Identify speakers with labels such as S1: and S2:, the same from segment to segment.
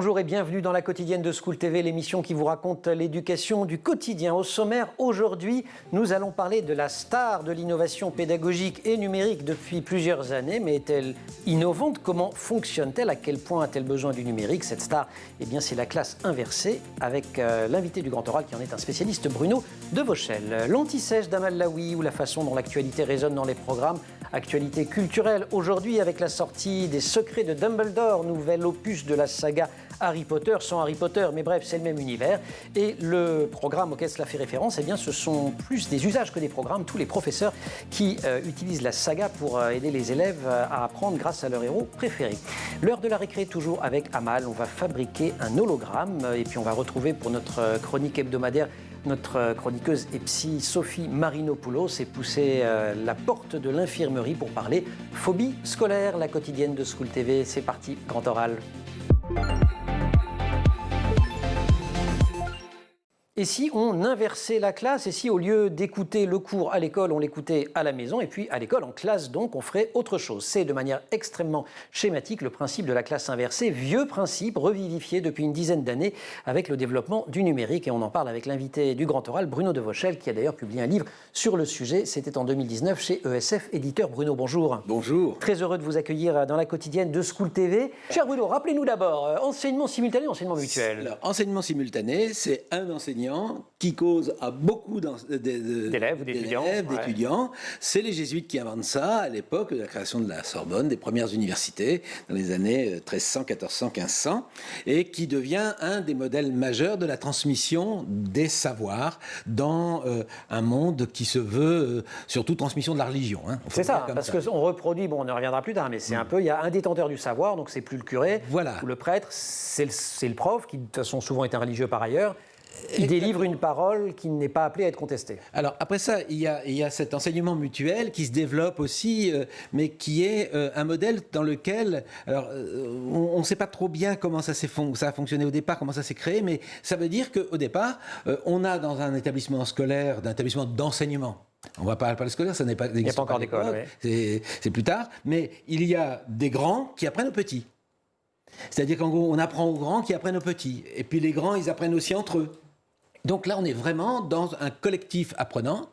S1: Bonjour et bienvenue dans la quotidienne de School TV, l'émission qui vous raconte l'éducation du quotidien. Au sommaire, aujourd'hui, nous allons parler de la star de l'innovation pédagogique et numérique depuis plusieurs années. Mais est-elle innovante? Comment fonctionne-t-elle? À quel point a-t-elle besoin du numérique? Cette star, eh bien, c'est la classe inversée avec l'invité du Grand Oral qui en est un spécialiste, Bruno de Vauchel. L'anti-sèche d'Amal Laoui ou la façon dont l'actualité résonne dans les programmes. Actualité culturelle aujourd'hui avec la sortie des Secrets de Dumbledore, nouvel opus de la saga Harry Potter, sans Harry Potter, mais bref, c'est le même univers. Et le programme auquel cela fait référence, eh bien, ce sont plus des usages que des programmes. Tous les professeurs qui utilisent la saga pour aider les élèves à apprendre grâce à leur héros préféré. L'heure de la récré, toujours avec Amal. On va fabriquer un hologramme et puis on va retrouver pour notre chronique hebdomadaire notre chroniqueuse et psy Sophie Marinopoulos et pousser la porte de l'infirmerie pour parler phobie scolaire, la quotidienne de School TV. C'est parti, Grand Oral. Et si on inversait la classe, et si au lieu d'écouter le cours à l'école, on l'écoutait à la maison, et puis à l'école, en classe donc, on ferait autre chose. C'est de manière extrêmement schématique le principe de la classe inversée, vieux principe revivifié depuis une dizaine d'années avec le développement du numérique. Et on en parle avec l'invité du Grand Oral, Bruno de Vauchel, qui a d'ailleurs publié un livre sur le sujet. C'était en 2019 chez ESF Éditeur. Bruno, bonjour.
S2: Bonjour.
S1: Très heureux de vous accueillir dans la quotidienne de School TV. Cher Bruno, rappelez-nous d'abord, enseignement simultané, enseignement mutuel.
S2: Alors, enseignement simultané, c'est un enseignant qui cause à beaucoup
S1: d'élèves ou
S2: d'étudiants. C'est les jésuites qui inventent ça à l'époque de la création de la Sorbonne, des premières universités, dans les années 1300, 1400, 1500, et qui devient un des modèles majeurs de la transmission des savoirs dans un monde qui se veut surtout transmission de la religion. Hein.
S1: C'est ça, parce qu'on reproduit, bon, on en reviendra plus tard, mais c'est un peu, il y a un détenteur du savoir, donc c'est plus le curé,
S2: voilà,
S1: ou le prêtre, c'est le prof, qui de toute façon souvent est un religieux par ailleurs, qui délivre une parole qui n'est pas appelée à être contestée.
S2: Alors après ça, il y a cet enseignement mutuel qui se développe aussi, mais qui est un modèle dans lequel, alors, on ne sait pas trop bien comment ça a fonctionné au départ, comment ça s'est créé, mais ça veut dire qu'au départ, on a dans un établissement scolaire, d'un établissement d'enseignement, on va pas parler scolaire, ça n'est pas.
S1: Il n'y a pas encore d'école,
S2: oui. C'est plus tard, mais il y a des grands qui apprennent aux petits. C'est-à-dire qu'en gros, on apprend aux grands qui apprennent aux petits, et puis les grands, ils apprennent aussi entre eux. Donc là, on est vraiment dans un collectif apprenant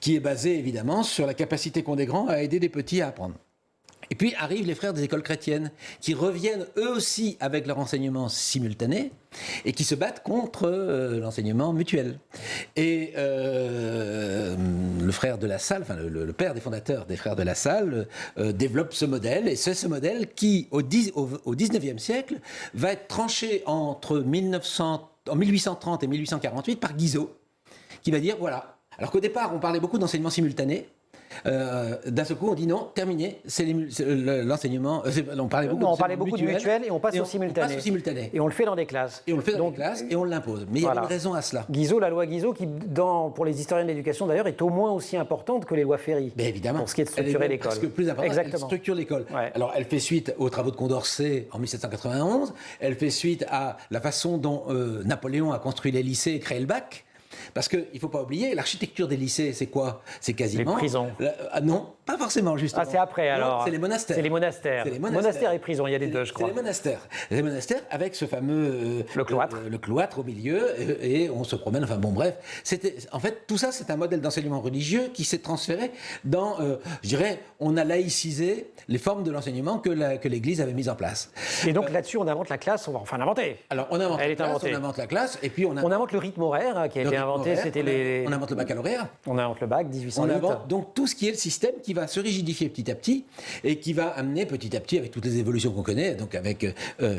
S2: qui est basé évidemment sur la capacité qu'ont des grands à aider des petits à apprendre. Et puis arrivent les frères des écoles chrétiennes qui reviennent eux aussi avec leur enseignement simultané et qui se battent contre l'enseignement mutuel. Et le frère de la Salle, enfin le père des fondateurs des frères de la Salle développe ce modèle, et c'est ce modèle qui au 19e siècle va être tranché entre en 1830 et 1848 par Guizot, qui va dire voilà. Alors qu'au départ, on parlait beaucoup d'enseignement simultané. D'un seul coup, on dit non, terminé, c'est l'enseignement. On parlait beaucoup
S1: de mutuel et on passe au simultané. Et on le fait dans des classes.
S2: Et on le fait dans des classes et on l'impose. Mais voilà. Il y a une raison à cela.
S1: Guizot, la loi Guizot, qui, pour les historiens de l'éducation d'ailleurs, est au moins aussi importante que les lois Ferry.
S2: Mais évidemment.
S1: Pour ce qui est de structurer l'école.
S2: Parce que plus important, elle structure l'école. Ouais. Alors, elle fait suite aux travaux de Condorcet en 1791. Elle fait suite à la façon dont Napoléon a construit les lycées et créé le bac. Parce qu'il ne faut pas oublier, l'architecture des lycées, c'est quoi? C'est quasiment...
S1: Les prisons.
S2: Non, pas forcément, justement.
S1: Ah, c'est après, alors.
S2: C'est les monastères.
S1: C'est les monastères. Monastères et prisons, il y a les deux, je crois.
S2: C'est les monastères. Les monastères avec ce fameux...
S1: le cloître.
S2: Le cloître au milieu, et on se promène, enfin bon, bref. En fait, tout ça, c'est un modèle d'enseignement religieux qui s'est transféré dans, je dirais, on a laïcisé les formes de l'enseignement que l'Église avait mises en place.
S1: Et donc là-dessus, on invente la classe, on va enfin l'inventer.
S2: Alors, on invente la classe, et puis
S1: on invente le rythme horaire qui a été inventé.
S2: On invente le baccalauréat.
S1: On invente le bac, 1808.
S2: On invente donc tout ce qui est le système qui va se rigidifier petit à petit et qui va amener petit à petit, avec toutes les évolutions qu'on connaît, donc avec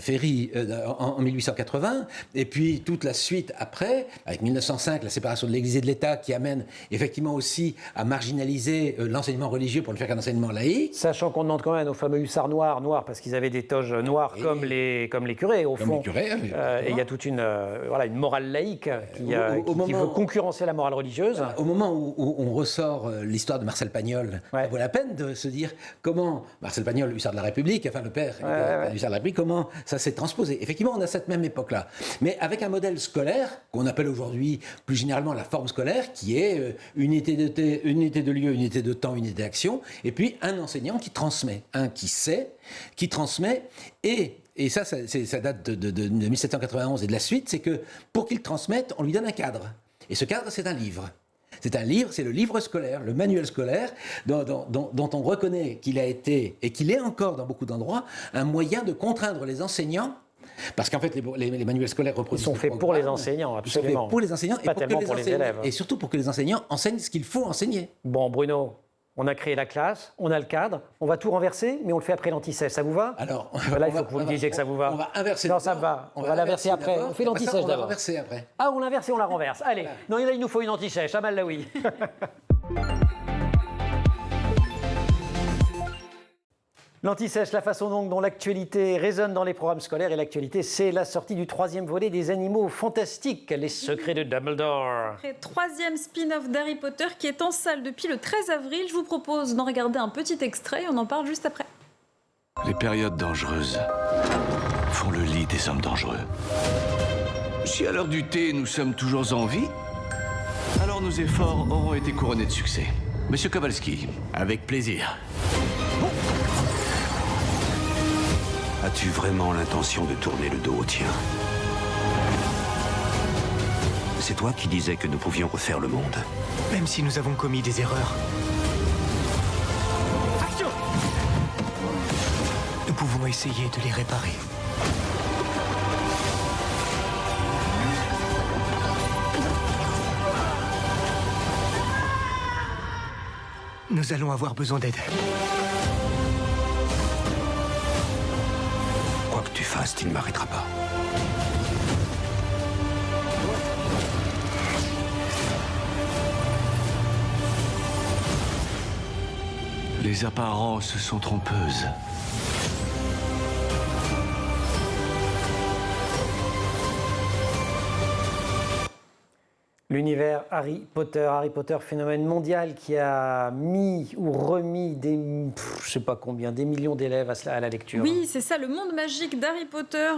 S2: Ferry en 1880, et puis toute la suite après, avec 1905, la séparation de l'Église et de l'État qui amène effectivement aussi à marginaliser l'enseignement religieux pour le faire qu'un enseignement laïque.
S1: Sachant qu'on demande quand même aux fameux hussards noirs parce qu'ils avaient des toges noires comme les curés, au fond.
S2: Les curés,
S1: et il y a toute une morale laïque qui veut concurrencer la morale religieuse.
S2: Au moment où on ressort l'histoire de Marcel Pagnol, ça vaut la peine de se dire comment Marcel Pagnol, hussard de la République, enfin le père hussard de la République, comment ça s'est transposé. Effectivement, on a cette même époque-là, mais avec un modèle scolaire qu'on appelle aujourd'hui plus généralement la forme scolaire, qui est unité de lieu, unité de temps, unité d'action, et puis un enseignant qui transmet, qui sait, qui transmet, et et ça date de 1791 et de la suite, c'est que pour qu'il transmette, on lui donne un cadre. Et ce cadre, c'est un livre. C'est le livre scolaire, le manuel scolaire, dont on reconnaît qu'il a été, et qu'il est encore dans beaucoup d'endroits, un moyen de contraindre les enseignants. Parce qu'en fait, les manuels scolaires reproduisent.
S1: Ils sont faits pour les enseignants, absolument.
S2: Ils sont faits pour les enseignants
S1: pas tellement pour les élèves.
S2: Et surtout pour que les enseignants enseignent ce qu'il faut enseigner.
S1: Bon, Bruno, on a créé la classe, on a le cadre, on va tout renverser, mais on le fait après l'anti-sèche. Ça vous va?
S2: Alors,
S1: là, il faut que vous me disiez que ça vous va.
S2: On va inverser.
S1: Non, ça me va. On va l'inverser après. On fait l'anti-sèche d'abord.
S2: On va renverser après.
S1: Ah, on l'inverse et on la renverse. Allez.
S2: Voilà.
S1: Non, là, il nous faut une anti-sèche. Ah, mal là, oui. L'anti-sèche, la façon donc dont l'actualité résonne dans les programmes scolaires. Et l'actualité, c'est la sortie du 3e volet des Animaux Fantastiques, les secrets de Dumbledore.
S3: Après 3e spin-off d'Harry Potter qui est en salle depuis le 13 avril, je vous propose d'en regarder un petit extrait et on en parle juste après.
S4: Les périodes dangereuses font le lit des hommes dangereux. Si à l'heure du thé, nous sommes toujours en vie, alors nos efforts auront été couronnés de succès. Monsieur Kowalski, avec plaisir.
S5: As-tu vraiment l'intention de tourner le dos au tien? C'est toi qui disais que nous pouvions refaire le monde.
S6: Même si nous avons commis des erreurs. Action! Nous pouvons essayer de les réparer. Nous allons avoir besoin d'aide.
S5: Quoi que tu fasses, tu ne m'arrêteras pas.
S4: Les apparences sont trompeuses.
S1: L'univers Harry Potter, phénomène mondial qui a mis ou remis je sais pas combien, des millions d'élèves à la lecture.
S3: Oui, c'est ça, le monde magique d'Harry Potter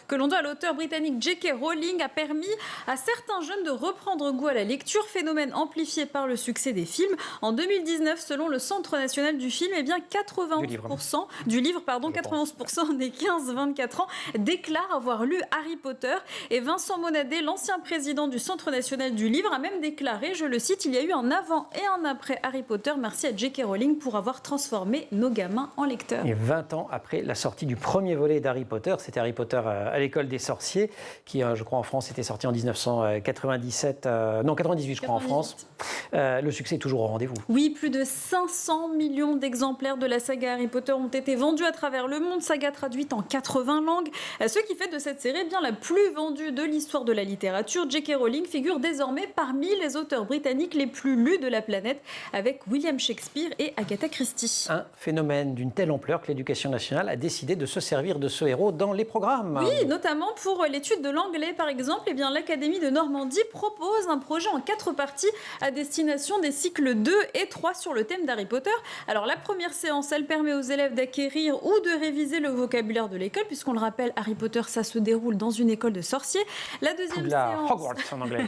S3: que l'on doit à l'auteur britannique J.K. Rowling a permis à certains jeunes de reprendre goût à la lecture, phénomène amplifié par le succès des films. En 2019, selon le Centre national du film, eh bien 91% du livre, 91% des 15-24 ans déclarent avoir lu Harry Potter. Et Vincent Monadé, l'ancien président du Centre national du livre, a même déclaré, je le cite, « Il y a eu un avant et un après Harry Potter. Merci à J.K. Rowling pour avoir transformé nos gamins en lecteurs. »
S1: Et 20 ans après la sortie du premier volet d'Harry Potter, c'était Harry Potter à l'école des sorciers, qui, je crois, en France, était sorti en 1997, non, 98, je crois, en France. Le succès est toujours au rendez-vous.
S3: Oui, plus de 500 millions d'exemplaires de la saga Harry Potter ont été vendus à travers le monde, saga traduite en 80 langues, ce qui fait de cette série bien la plus vendue de l'histoire de la littérature. J.K. Rowling figure désormais parmi les auteurs britanniques les plus lus de la planète, avec William Shakespeare et Agatha Christie.
S1: Un phénomène d'une telle ampleur que l'Éducation nationale a décidé de se servir de ce héros dans les programmes.
S3: Oui, notamment pour l'étude de l'anglais, par exemple. Eh bien, l'Académie de Normandie propose un projet en 4 parties à destination des cycles 2 et 3 sur le thème d'Harry Potter. Alors, la première séance, elle permet aux élèves d'acquérir ou de réviser le vocabulaire de l'école, puisqu'on le rappelle, Harry Potter, ça se déroule dans une école de sorciers. La deuxième séance...
S1: Hogwarts en anglais.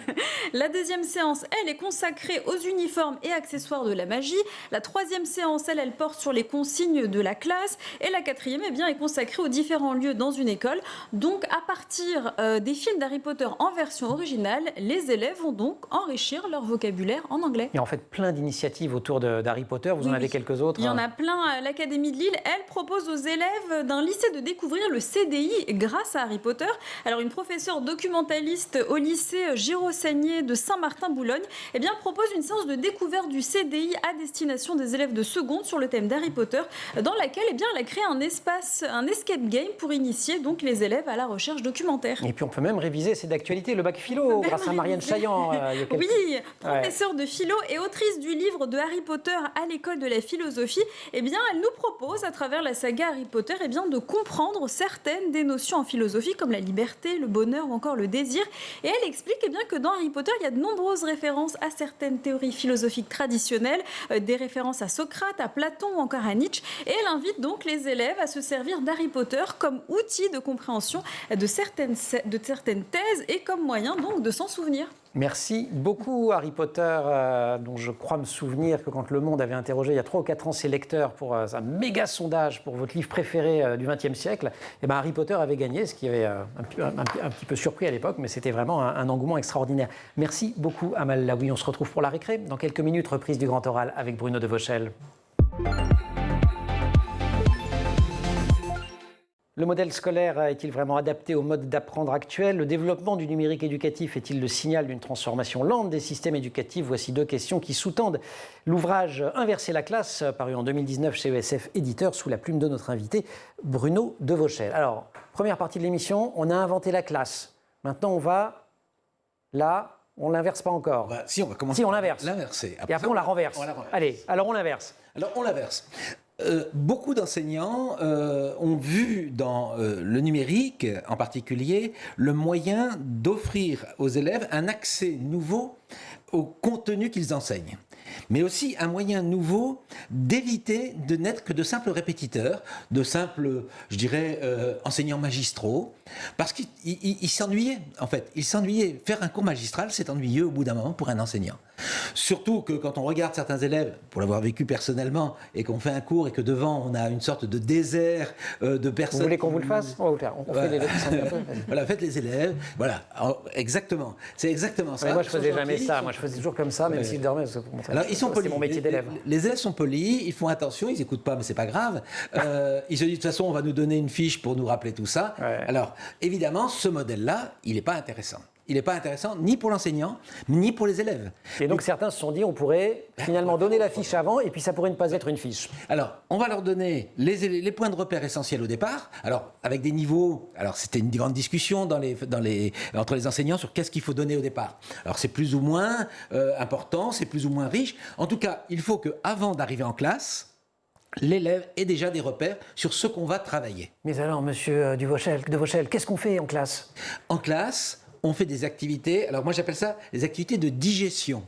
S3: La deuxième séance, elle, est consacrée aux uniformes et accessoires de la magie. La troisième séance, elle porte sur les consignes de la classe. Et la quatrième, eh bien, est consacrée aux différents lieux dans une école. Donc, à partir des films d'Harry Potter en version originale, les élèves vont donc enrichir leur vocabulaire en anglais.
S1: Il y a en fait plein d'initiatives autour d'Harry Potter. Vous en avez quelques autres?
S3: Il y en a plein. L'Académie de Lille, elle, propose aux élèves d'un lycée de découvrir le CDI grâce à Harry Potter. Alors, une professeure documentaliste au lycée Girod-Sagné de Saint-Martin-Boulogne, eh bien, propose une séance de découverte du CDI à destination des élèves de seconde sur le thème d'Harry Potter, dans laquelle, eh bien, elle a créé un espace, un escape game pour initier donc les élèves à la recherche documentaire.
S1: Et puis on peut même réviser, c'est d'actualité, le bac philo, grâce à Marianne Chaillant.
S3: Oui, professeure de philo et autrice du livre de Harry Potter à l'école de la philosophie, eh bien, elle nous propose, à travers la saga Harry Potter, eh bien, de comprendre certaines des notions en philosophie, comme la liberté, le bonheur ou encore le désir. Et elle explique, eh bien, que dans Harry Potter, il y a de nombreuses références à certaines théories philosophiques traditionnelles, des références à Socrate, à Platon ou encore à Nietzsche. Et elle invite donc les élèves à se servir d'Harry Potter comme outil de compréhension de certaines thèses et comme moyen donc de s'en souvenir.
S1: Merci beaucoup, Harry Potter, dont je crois me souvenir que quand Le Monde avait interrogé il y a 3 ou 4 ans ses lecteurs pour un méga sondage pour votre livre préféré du XXe siècle, et ben Harry Potter avait gagné, ce qui avait un petit peu surpris à l'époque, mais c'était vraiment un engouement extraordinaire. Merci beaucoup, Amal Laoui. On se retrouve pour la récré dans quelques minutes, reprise du Grand Oral avec Bruno Devauchel. Le modèle scolaire est-il vraiment adapté au mode d'apprendre actuel? Le développement du numérique éducatif est-il le signal d'une transformation lente des systèmes éducatifs? Voici 2 questions qui sous-tendent l'ouvrage Inverser la classe, paru en 2019 chez ESF Éditeur, sous la plume de notre invité Bruno Devauchel. Alors, première partie de l'émission, on a inventé la classe. Maintenant, on va là, on ne l'inverse pas encore.
S2: Si, on va commencer.
S1: Si, on l'inverse.
S2: L'inverser.
S1: Et après, on la renverse. Allez, alors on l'inverse.
S2: Alors, on l'inverse. Beaucoup d'enseignants ont vu dans le numérique, en particulier, le moyen d'offrir aux élèves un accès nouveau au contenu qu'ils enseignent, mais aussi un moyen nouveau d'éviter de n'être que de simples répétiteurs, de simples, je dirais, enseignants magistraux, parce qu'ils s'ennuyaient, en fait. Ils s'ennuyaient. Faire un cours magistral, c'est ennuyeux au bout d'un moment pour un enseignant. Surtout que quand on regarde certains élèves, pour l'avoir vécu personnellement, et qu'on fait un cours et que devant, on a une sorte de désert de personnes...
S1: Vous voulez qu'on vous le fasse? On va vous le faire. On fait les élèves qui s'ennuient un peu.
S2: Voilà, faites les élèves. Voilà, alors, exactement. C'est exactement ça.
S1: Mais moi, je faisais jamais ça. Moi, je faisais toujours comme ça, même si je dormais.
S2: Alors, ils sont polis.
S1: C'est mon métier d'élève.
S2: Les élèves sont polis, ils font attention, ils n'écoutent pas, mais c'est pas grave. Ils se disent, de toute façon, on va nous donner une fiche pour nous rappeler tout ça. Ouais. Alors, évidemment, ce modèle-là, il n'est pas intéressant. Il n'est pas intéressant ni pour l'enseignant, ni pour les élèves.
S1: Et donc certains se sont dit, on pourrait finalement donner la fiche avant, et puis ça pourrait ne pas être une fiche.
S2: Alors, on va leur donner les points de repère essentiels au départ, alors avec des niveaux, alors c'était une grande discussion entre les enseignants sur qu'est-ce qu'il faut donner au départ. Alors c'est plus ou moins important, c'est plus ou moins riche. En tout cas, il faut qu'avant d'arriver en classe, l'élève ait déjà des repères sur ce qu'on va travailler.
S1: Mais alors, monsieur Devauchel, qu'est-ce qu'on fait en classe?
S2: En classe, on fait des activités, alors moi j'appelle ça les activités de digestion.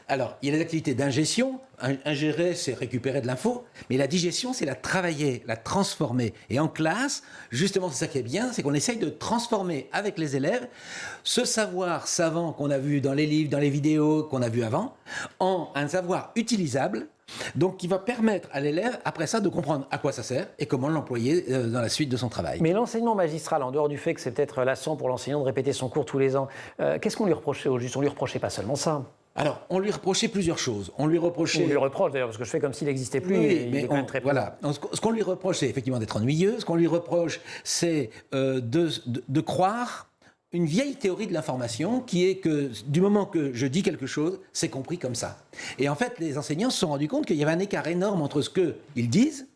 S2: Alors, il y a les activités d'ingestion. Ingérer, c'est récupérer de l'info. Mais la digestion, c'est la travailler, la transformer. Et en classe, justement, c'est ça qui est bien, c'est qu'on essaye de transformer avec les élèves ce savoir savant qu'on a vu dans les livres, dans les vidéos qu'on a vu avant, en un savoir utilisable, donc qui va permettre à l'élève, après ça, de comprendre à quoi ça sert et comment l'employer dans la suite de son travail.
S1: Mais l'enseignement magistral, en dehors du fait que c'est peut-être lassant pour l'enseignant de répéter son cours tous les ans, qu'est-ce qu'on lui reprochait au juste? On lui reprochait pas seulement ça.
S2: Alors, on lui reprochait plusieurs choses. On lui reprochait...
S1: On lui reproche d'ailleurs, parce que je fais comme s'il n'existait plus,
S2: oui,
S1: il est quand même très
S2: voilà. Ce qu'on lui reproche, c'est effectivement d'être ennuyeux. Ce qu'on lui reproche, c'est de croire une vieille théorie de l'information qui est que du moment que je dis quelque chose, c'est compris comme ça. Et en fait, les enseignants se sont rendus compte qu'il y avait un écart énorme entre ce qu'ils disent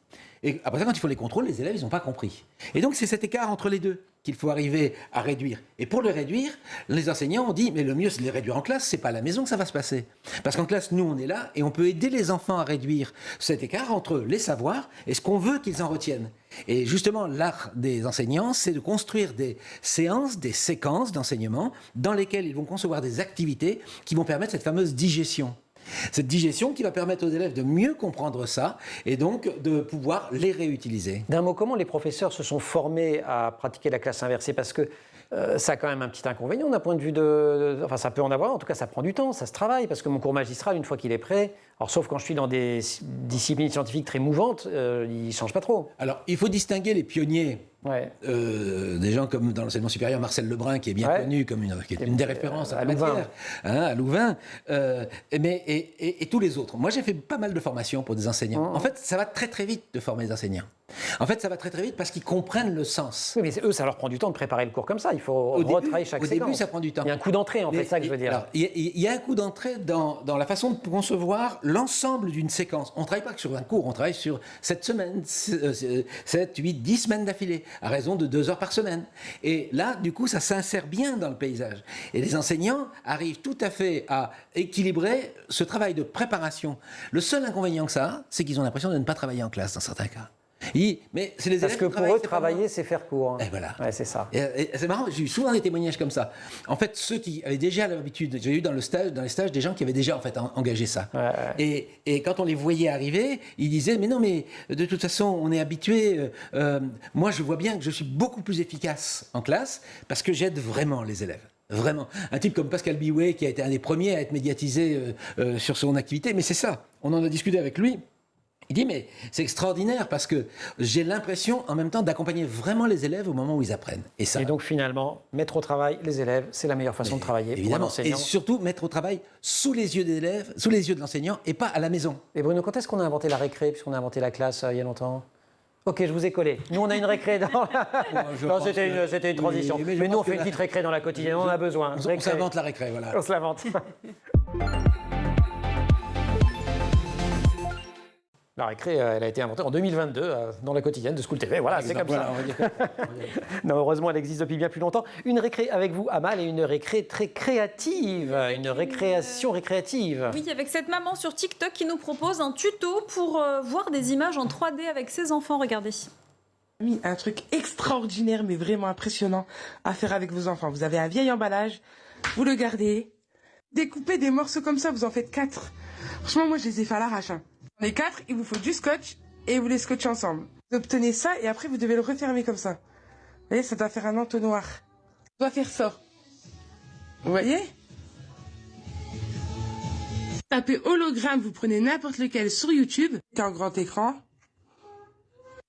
S2: et après ça, quand il faut les contrôles, les élèves, ils n'ont pas compris. Et donc, c'est cet écart entre les deux qu'il faut arriver à réduire. Et pour le réduire, les enseignants ont dit, mais le mieux, c'est de les réduire en classe, c'est pas à la maison que ça va se passer. Parce qu'en classe, nous, on est là et on peut aider les enfants à réduire cet écart entre les savoirs et ce qu'on veut qu'ils en retiennent. Et justement, l'art des enseignants, c'est de construire des séances, des séquences d'enseignement dans lesquelles ils vont concevoir des activités qui vont permettre cette fameuse digestion. Cette digestion qui va permettre aux élèves de mieux comprendre ça et donc de pouvoir les réutiliser.
S1: D'un mot, comment les professeurs se sont formés à pratiquer la classe inversée? Parce que ça a quand même un petit inconvénient d'un point de vue Enfin, ça peut en avoir, en tout cas, ça prend du temps, ça se travaille, parce que mon cours magistral, une fois qu'il est prêt, alors sauf quand je suis dans des disciplines scientifiques très mouvantes, il ne change pas trop.
S2: Alors, il faut distinguer les pionniers.
S1: Ouais.
S2: Des gens comme dans l'enseignement supérieur, Marcel Lebrun, qui est bien connu comme qui est une des références à Louvain. À Louvain, et tous les autres. Moi, j'ai fait pas mal de formations pour des enseignants. En fait, ça va très très vite de former des enseignants. En fait, ça va très très vite parce qu'ils comprennent le sens.
S1: Oui, mais eux, ça leur prend du temps de préparer le cours comme ça. Il faut retravailler chaque séquence.
S2: Au début, ça prend du temps.
S1: Il y a un coup d'entrée, en fait, ça que je veux dire.
S2: Il y a un coup d'entrée dans la façon de concevoir l'ensemble d'une séquence. On ne travaille pas que sur un cours, on travaille sur 7 semaines, 7, 8, 10 semaines d'affilée, à raison de 2 heures par semaine. Et là, du coup, ça s'insère bien dans le paysage. Et les enseignants arrivent tout à fait à équilibrer ce travail de préparation. Le seul inconvénient que ça a, c'est qu'ils ont l'impression de ne pas travailler en classe dans certains cas.
S1: Mais c'est les parce que pour eux, travailler, c'est faire cours. Hein.
S2: Et voilà.
S1: Ouais, c'est ça.
S2: Et c'est marrant, j'ai eu souvent des témoignages comme ça. En fait, ceux qui avaient déjà l'habitude, j'ai eu dans les stages des gens qui avaient déjà en fait engagé ça. Ouais. Et quand on les voyait arriver, ils disaient mais non, mais de toute façon, on est habitué. Moi, je vois bien que je suis beaucoup plus efficace en classe parce que j'aide vraiment les élèves. Vraiment. Un type comme Pascal Biouet, qui a été un des premiers à être médiatisé sur son activité, mais c'est ça. On en a discuté avec lui. Il dit, mais c'est extraordinaire parce que j'ai l'impression, en même temps, d'accompagner vraiment les élèves au moment où ils apprennent.
S1: Et donc, finalement, mettre au travail les élèves, c'est la meilleure façon de travailler pour un
S2: Évidemment.
S1: enseignant.
S2: Et surtout, mettre au travail sous les yeux des élèves, sous les yeux de l'enseignant, et pas à la maison.
S1: Et Bruno, quand est-ce qu'on a inventé la récré, puisqu'on a inventé la classe il y a longtemps? Ok, je vous ai collé. Nous, on a une récré dans la... Non, c'était une transition.
S2: Oui,
S1: mais nous, on fait une petite récré dans la quotidienne. On en a besoin.
S2: On s'invente la récré, voilà.
S1: On se l'invente. La récré, elle a été inventée en 2022 dans la quotidienne de School TV. Voilà, c'est comme ça.
S2: On va dire
S1: Non, heureusement, elle existe depuis bien plus longtemps. Une récré avec vous, Amal, et une récré très créative, une récréation récréative.
S3: Oui, avec cette maman sur TikTok qui nous propose un tuto pour voir des images en 3D avec ses enfants. Regardez.
S7: Oui, un truc extraordinaire, mais vraiment impressionnant à faire avec vos enfants. Vous avez un vieil emballage, vous le gardez, découpez des morceaux comme ça, vous en faites 4. Franchement, moi, je les ai fait à l'arrache. Les 4, il vous faut du scotch et vous les scotchez ensemble. Vous obtenez ça et après, vous devez le refermer comme ça. Vous voyez, ça doit faire un entonnoir. Ça doit faire ça. Vous voyez? Tapez hologramme, vous prenez n'importe lequel sur YouTube, c'est un grand écran.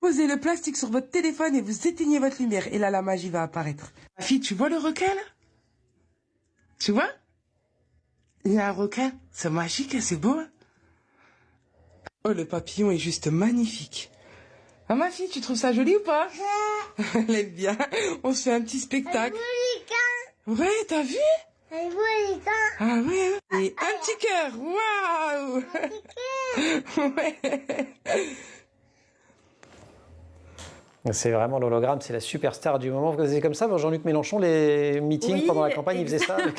S7: Posez le plastique sur votre téléphone et vous éteignez votre lumière. Et là, la magie va apparaître. Ma fille, tu vois le requin, là? Tu vois? Il y a un requin. C'est magique, c'est beau, hein? Oh, le papillon est juste magnifique. Ah, ma fille, tu trouves ça joli ou pas? Elle aime bien. On se fait un petit spectacle. Ouais, t'as vu? Ah ouais. Et un petit cœur. Waouh. Ouais.
S1: C'est vraiment l'hologramme, c'est la superstar du moment. C'est comme ça, Jean-Luc Mélenchon, les meetings pendant la campagne, il faisait ça avec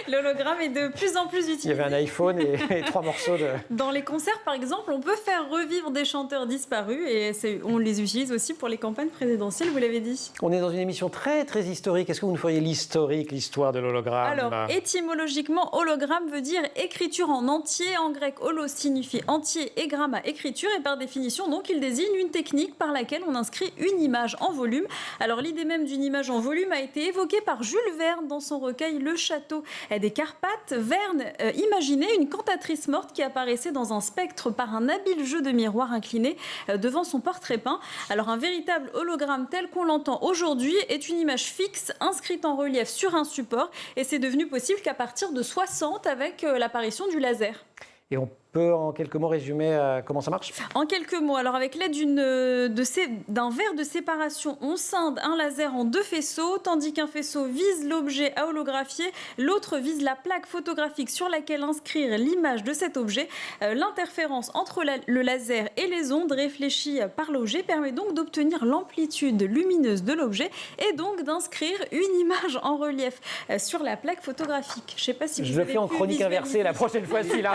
S3: L'hologramme est de plus en plus utilisé.
S1: Il y avait un iPhone et 3 morceaux de...
S3: Dans les concerts, par exemple, on peut faire revivre des chanteurs disparus et on les utilise aussi pour les campagnes présidentielles, vous l'avez dit.
S1: On est dans une émission très, très historique. Est-ce que vous nous feriez l'histoire de l'hologramme?
S3: Alors, étymologiquement, hologramme veut dire écriture en entier. En grec, holo signifie entier et gramma écriture. Et par définition, donc, il désigne une technique par laquelle on inscrit une image en volume. Alors l'idée même d'une image en volume a été évoquée par Jules Verne dans son recueil Le Château des Carpates. Verne imaginait une cantatrice morte qui apparaissait dans un spectre par un habile jeu de miroir incliné devant son portrait peint. Alors un véritable hologramme tel qu'on l'entend aujourd'hui est une image fixe inscrite en relief sur un support et c'est devenu possible qu'à partir de 60 avec l'apparition du laser.
S1: Et on peut en quelques mots résumer comment ça marche?
S3: En quelques mots, alors avec l'aide d'un verre de séparation, on scinde un laser en 2 faisceaux, tandis qu'un faisceau vise l'objet à holographier, l'autre vise la plaque photographique sur laquelle inscrire l'image de cet objet. L'interférence entre le laser et les ondes réfléchies par l'objet permet donc d'obtenir l'amplitude lumineuse de l'objet et donc d'inscrire une image en relief sur la plaque photographique. Je ne sais pas si vous
S1: Je le fais en chronique inversée la prochaine fois-ci là.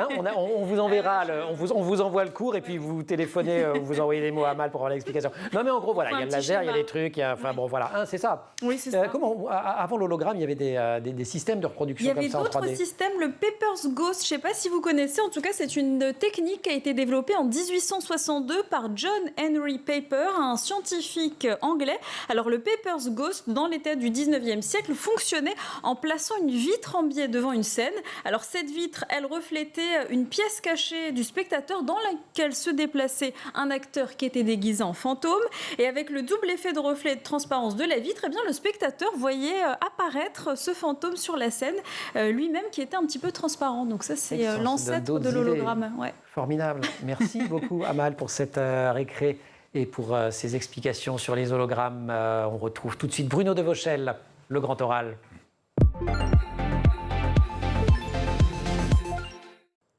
S1: Hein, on vous enverra, on vous envoie le cours et puis vous téléphonez, vous envoyez des mots à Amal pour avoir l'explication. Non mais en gros voilà, il y a le laser, il y a des trucs, enfin bon voilà, hein, c'est ça.
S3: Oui, c'est ça.
S1: Avant l'hologramme, il y avait des systèmes de reproduction comme ça en 3D. Il y avait
S3: d'autres systèmes, le Pepper's Ghost, je ne sais pas si vous connaissez, en tout cas c'est une technique qui a été développée en 1862 par John Henry Paper, un scientifique anglais. Alors le Pepper's Ghost, dans l'état du 19e siècle, fonctionnait en plaçant une vitre en biais devant une scène. Alors cette vitre, elle reflétait une pièce cachée du spectateur dans laquelle se déplaçait un acteur qui était déguisé en fantôme. Et avec le double effet de reflet et de transparence de la vitre, eh bien, le spectateur voyait apparaître ce fantôme sur la scène, lui-même qui était un petit peu transparent. Donc ça, c'est l'ancêtre de l'hologramme. Ouais.
S1: Formidable. Merci beaucoup, Amal, pour cette récré et pour ces explications sur les hologrammes. On retrouve tout de suite Bruno Devauchel, le grand oral.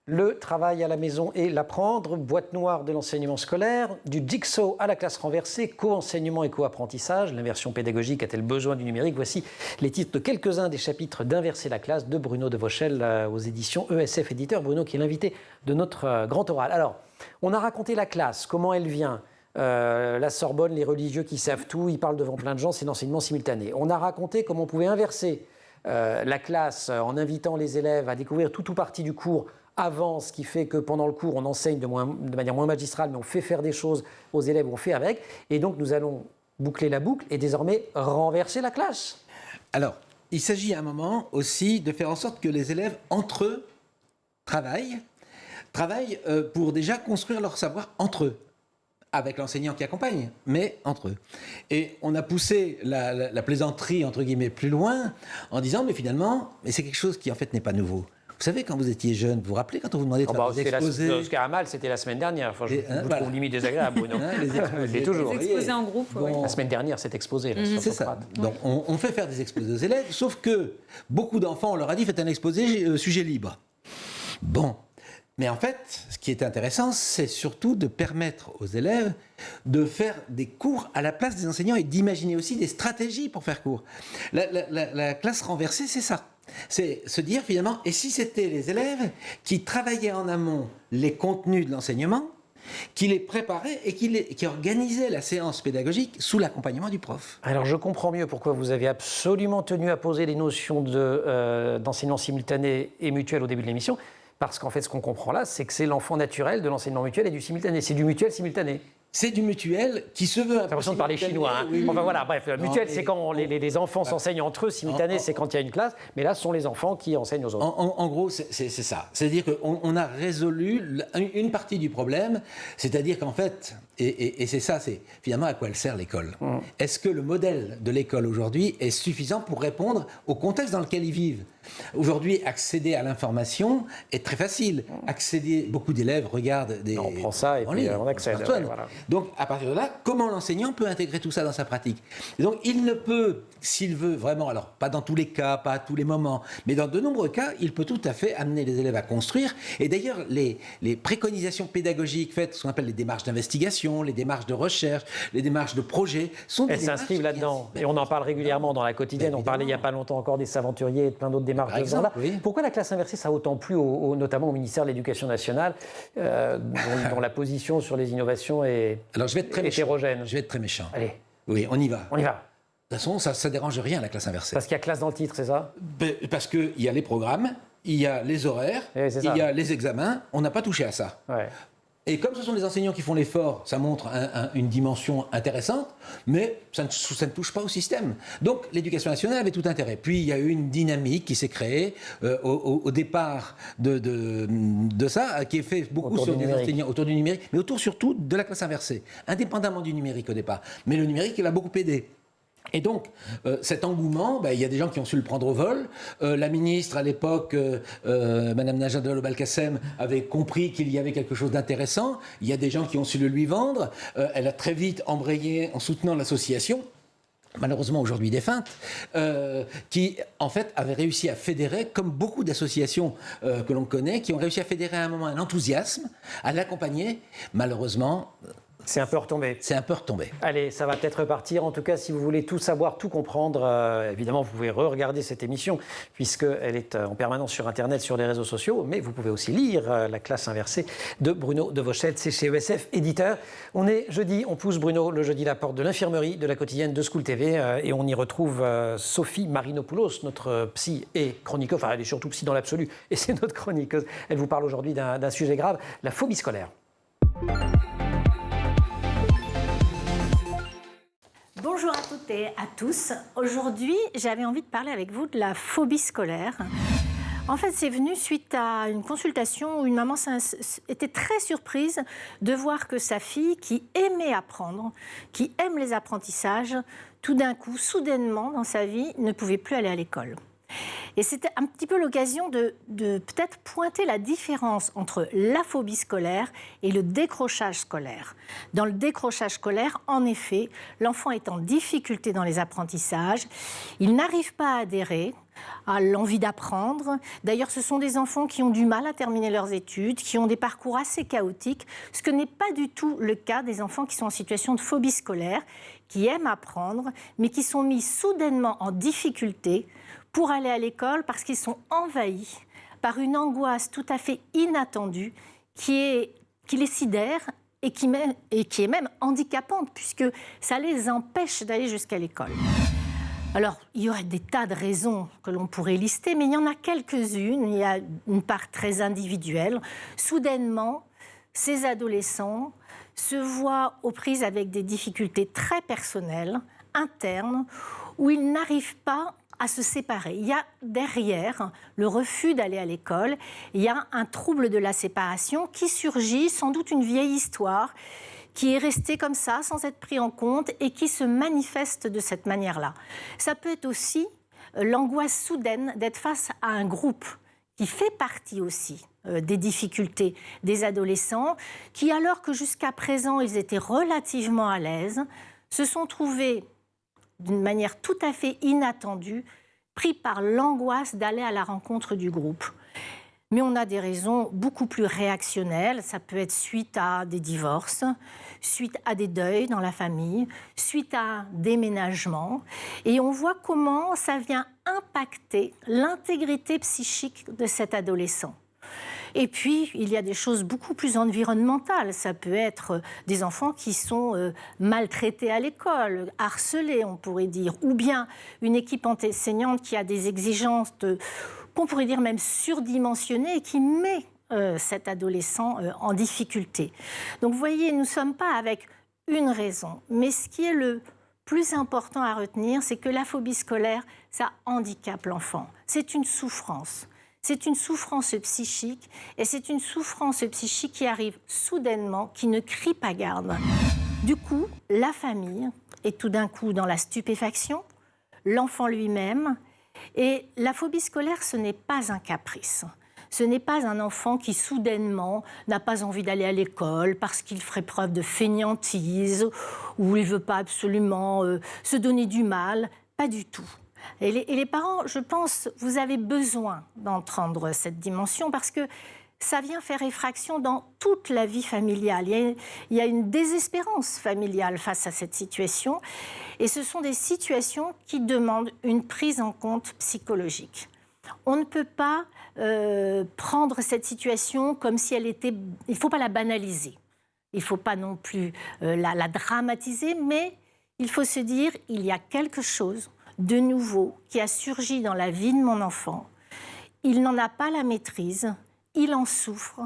S1: Le travail à la maison et l'apprendre, boîte noire de l'enseignement scolaire, du jigsaw à la classe renversée, co-enseignement et co-apprentissage, l'inversion pédagogique a-t-elle besoin du numérique? Voici les titres de quelques-uns des chapitres d'Inverser la classe de Bruno Devauchel aux éditions ESF Éditeur. Bruno qui est l'invité de notre grand oral. Alors, on a raconté la classe, comment elle vient. La Sorbonne, les religieux qui savent tout, ils parlent devant plein de gens, c'est l'enseignement simultané. On a raconté comment on pouvait inverser la classe en invitant les élèves à découvrir tout ou partie du cours avant, ce qui fait que pendant le cours, on enseigne de manière moins magistrale, mais on fait faire des choses aux élèves, on fait avec. Et donc, nous allons boucler la boucle et désormais renverser la classe.
S2: Alors, il s'agit à un moment aussi de faire en sorte que les élèves, entre eux, travaillent pour déjà construire leur savoir entre eux, avec l'enseignant qui accompagne, mais entre eux. Et on a poussé la plaisanterie, entre guillemets, plus loin, en disant, mais finalement, c'est quelque chose qui, en fait, n'est pas nouveau. Vous savez, quand vous étiez jeune, vous vous rappelez quand on vous demandait de faire des exposés?
S1: Oscar Hamal, c'était la semaine dernière. Enfin, je vous trouve limite désagréable, Bruno.
S2: Les exposés.
S1: toujours.
S3: Les exposés en groupe,
S2: Bon.
S1: La semaine dernière, c'est exposé. Là, sur
S2: C'est ça.
S1: Socrate.
S2: Donc, on fait faire des exposés aux élèves, sauf que beaucoup d'enfants, on leur a dit, faites un exposé sujet libre. Bon. Mais en fait, ce qui est intéressant, c'est surtout de permettre aux élèves de faire des cours à la place des enseignants et d'imaginer aussi des stratégies pour faire cours. La classe renversée, c'est ça. C'est se dire finalement, et si c'était les élèves qui travaillaient en amont les contenus de l'enseignement, qui les préparaient et qui organisaient la séance pédagogique sous l'accompagnement du prof.
S1: Alors je comprends mieux pourquoi vous avez absolument tenu à poser les notions d'enseignement simultané et mutuel au début de l'émission. Parce qu'en fait, ce qu'on comprend là, c'est que c'est l'enfant naturel de l'enseignement mutuel et du simultané. C'est du mutuel simultané.
S2: C'est du mutuel qui se veut... J'ai
S1: l'impression de parler chinois. Hein.
S2: Oui,
S1: enfin voilà, bref,
S2: non,
S1: mutuel, c'est quand les enfants s'enseignent entre eux. Simultané, c'est quand il y a une classe. Mais là, ce sont les enfants qui enseignent aux autres.
S2: En gros, c'est ça. C'est-à-dire qu'on a résolu une partie du problème. C'est-à-dire qu'en fait, et c'est ça, c'est finalement à quoi elle sert l'école. Est-ce que le modèle de l'école aujourd'hui est suffisant pour répondre au contexte dans lequel ils vivent? Aujourd'hui, accéder à l'information est très facile. Beaucoup d'élèves regardent des...
S1: On prend ça et puis on accède. Ouais, voilà.
S2: Donc, à partir de là, comment l'enseignant peut intégrer tout ça dans sa pratique? Et donc, il ne peut, s'il veut vraiment, alors pas dans tous les cas, pas à tous les moments, mais dans de nombreux cas, il peut tout à fait amener les élèves à construire. Et d'ailleurs, les préconisations pédagogiques faites, ce qu'on appelle les démarches d'investigation, les démarches de recherche, les démarches de projet, sont des
S1: Elles s'inscrivent là-dedans. Et on en parle régulièrement dans la quotidienne. On parlait il n'y a pas longtemps encore des Saventuriers et de plein d'autres démarches de ce genre-là.
S2: Oui.
S1: Pourquoi la classe inversée, ça a autant plu, notamment au ministère de l'Éducation nationale, dont la position sur les innovations est
S2: alors, je vais être très
S1: hétérogène?
S2: Je vais être très méchant.
S1: Allez.
S2: Oui, on y va.
S1: On y va.
S2: De toute façon, ça ne dérange rien, la classe inversée.
S1: Parce qu'il y a classe dans le titre, c'est ça?
S2: Parce qu'il y a les programmes, il y a les horaires, il y a les examens. On n'a pas touché à ça.
S1: Ouais.
S2: Et comme ce sont les enseignants qui font l'effort, ça montre une dimension intéressante, mais ça ne touche pas au système. Donc l'éducation nationale avait tout intérêt. Puis il y a eu une dynamique qui s'est créée au départ de ça, qui est fait beaucoup sur des enseignants autour du numérique, mais autour surtout de la classe inversée, indépendamment du numérique au départ. Mais le numérique, il a beaucoup aidé. Et donc, cet engouement, il y a des gens qui ont su le prendre au vol. La ministre, à l'époque, Madame Najat Vallaud-Belkacem, avait compris qu'il y avait quelque chose d'intéressant. Il y a des gens qui ont su le lui vendre. Elle a très vite embrayé en soutenant l'association, malheureusement aujourd'hui défunte, qui en fait avait réussi à fédérer, comme beaucoup d'associations que l'on connaît, qui ont réussi à fédérer à un moment un enthousiasme, à l'accompagner. Malheureusement...
S1: C'est un peu retombé.
S2: C'est un peu retombé.
S1: Allez, ça va peut-être repartir. En tout cas, si vous voulez tout savoir, tout comprendre, évidemment, vous pouvez re-regarder cette émission, puisqu'elle est en permanence sur Internet, sur les réseaux sociaux. Mais vous pouvez aussi lire La classe inversée de Bruno de Vauchette. C'est chez ESF Éditeur. On est jeudi, on pousse Bruno le jeudi la porte de l'infirmerie de la quotidienne de School TV. Et on y retrouve Sophie Marinopoulos, notre psy et chroniqueuse. Enfin, elle est surtout psy dans l'absolu. Et c'est notre chroniqueuse. Elle vous parle aujourd'hui d'un sujet grave, la phobie scolaire.
S8: Bonjour à toutes et à tous. Aujourd'hui, j'avais envie de parler avec vous de la phobie scolaire. En fait, c'est venu suite à une consultation où une maman était très surprise de voir que sa fille, qui aimait apprendre, qui aime les apprentissages, tout d'un coup, soudainement dans sa vie, ne pouvait plus aller à l'école. Et c'était un petit peu l'occasion de peut-être pointer la différence entre la phobie scolaire et le décrochage scolaire. Dans le décrochage scolaire, en effet, l'enfant est en difficulté dans les apprentissages, il n'arrive pas à adhérer à l'envie d'apprendre. D'ailleurs, ce sont des enfants qui ont du mal à terminer leurs études, qui ont des parcours assez chaotiques, ce que n'est pas du tout le cas des enfants qui sont en situation de phobie scolaire, qui aiment apprendre, mais qui sont mis soudainement en difficulté pour aller à l'école parce qu'ils sont envahis par une angoisse tout à fait inattendue qui les sidère et qui est même handicapante puisque ça les empêche d'aller jusqu'à l'école. Alors, il y aurait des tas de raisons que l'on pourrait lister, mais il y en a quelques-unes. Il y a une part très individuelle. Soudainement, ces adolescents se voient aux prises avec des difficultés très personnelles, internes, où ils n'arrivent pas à se séparer. Il y a derrière le refus d'aller à l'école, il y a un trouble de la séparation qui surgit, sans doute une vieille histoire, qui est restée comme ça, sans être pris en compte, et qui se manifeste de cette manière-là. Ça peut être aussi l'angoisse soudaine d'être face à un groupe qui fait partie aussi des difficultés des adolescents, qui, alors que jusqu'à présent, ils étaient relativement à l'aise, se sont trouvés d'une manière tout à fait inattendue, pris par l'angoisse d'aller à la rencontre du groupe. Mais on a des raisons beaucoup plus réactionnelles. Ça peut être suite à des divorces, suite à des deuils dans la famille, suite à un déménagement. Et on voit comment ça vient impacter l'intégrité psychique de cet adolescent. Et puis, il y a des choses beaucoup plus environnementales. Ça peut être des enfants qui sont maltraités à l'école, harcelés, on pourrait dire, ou bien une équipe enseignante qui a des exigences qu'on pourrait dire même surdimensionnées et qui met cet adolescent en difficulté. Donc, vous voyez, nous ne sommes pas avec une raison. Mais ce qui est le plus important à retenir, c'est que la phobie scolaire, ça handicape l'enfant. C'est une souffrance. C'est une souffrance psychique, et c'est une souffrance psychique qui arrive soudainement, qui ne crie pas garde. Du coup, la famille est tout d'un coup dans la stupéfaction, l'enfant lui-même, et la phobie scolaire, ce n'est pas un caprice. Ce n'est pas un enfant qui, soudainement, n'a pas envie d'aller à l'école parce qu'il ferait preuve de fainéantise ou il ne veut pas absolument se donner du mal. Pas du tout. Et les parents, je pense, vous avez besoin d'entendre cette dimension parce que ça vient faire effraction dans toute la vie familiale. Il y a une désespérance familiale face à cette situation. Et ce sont des situations qui demandent une prise en compte psychologique. On ne peut pas prendre cette situation comme si elle était... Il ne faut pas la banaliser. Il ne faut pas non plus la dramatiser, mais il faut se dire il y a quelque chose de nouveau qui a surgi dans la vie de mon enfant. Il n'en a pas la maîtrise, il en souffre,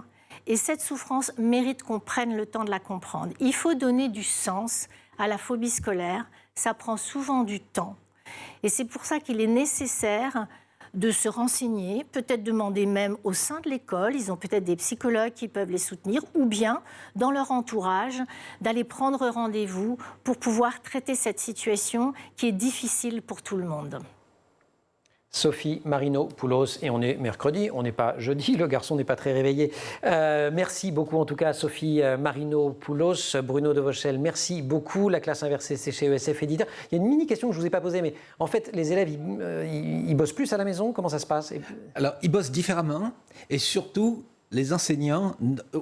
S8: et cette souffrance mérite qu'on prenne le temps de la comprendre. Il faut donner du sens à la phobie scolaire, ça prend souvent du temps. Et c'est pour ça qu'il est nécessaire de se renseigner, peut-être demander même au sein de l'école, ils ont peut-être des psychologues qui peuvent les soutenir, ou bien dans leur entourage, d'aller prendre rendez-vous pour pouvoir traiter cette situation qui est difficile pour tout le monde.
S1: Sophie Marino-Poulos, et on est mercredi, on n'est pas jeudi, le garçon n'est pas très réveillé. Merci beaucoup en tout cas à Sophie Marino-Poulos, Bruno Devauchel, merci beaucoup. La classe inversée, c'est chez ESF Éditeur. Il y a une mini-question que je ne vous ai pas posée, mais en fait, les élèves, ils bossent plus à la maison? Comment ça se passe?
S2: Alors, ils bossent différemment, et surtout, les enseignants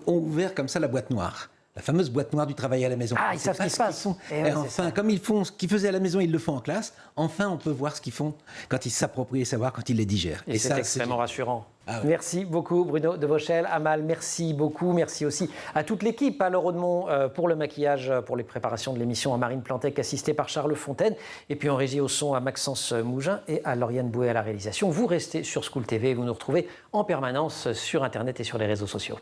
S2: ont ouvert comme ça la boîte noire. La fameuse boîte noire du travail à la maison.
S1: Ah, ils savent ce qui se passe.
S2: Et enfin, comme ils font ce qu'ils faisaient à la maison, ils le font en classe. Enfin, on peut voir ce qu'ils font quand ils s'approprient les savoirs, quand ils les digèrent.
S1: Et c'est extrêmement rassurant.
S2: Ah ouais.
S1: Merci beaucoup Bruno Devauchel, Amal, merci beaucoup. Merci aussi à toute l'équipe, à Laure Audemont pour le maquillage, pour les préparations de l'émission, à Marine Plantec, assistée par Charles Fontaine, et puis en régie au son à Maxence Mougin et à Lauriane Bouet à la réalisation. Vous restez sur School TV et vous nous retrouvez en permanence sur Internet et sur les réseaux sociaux.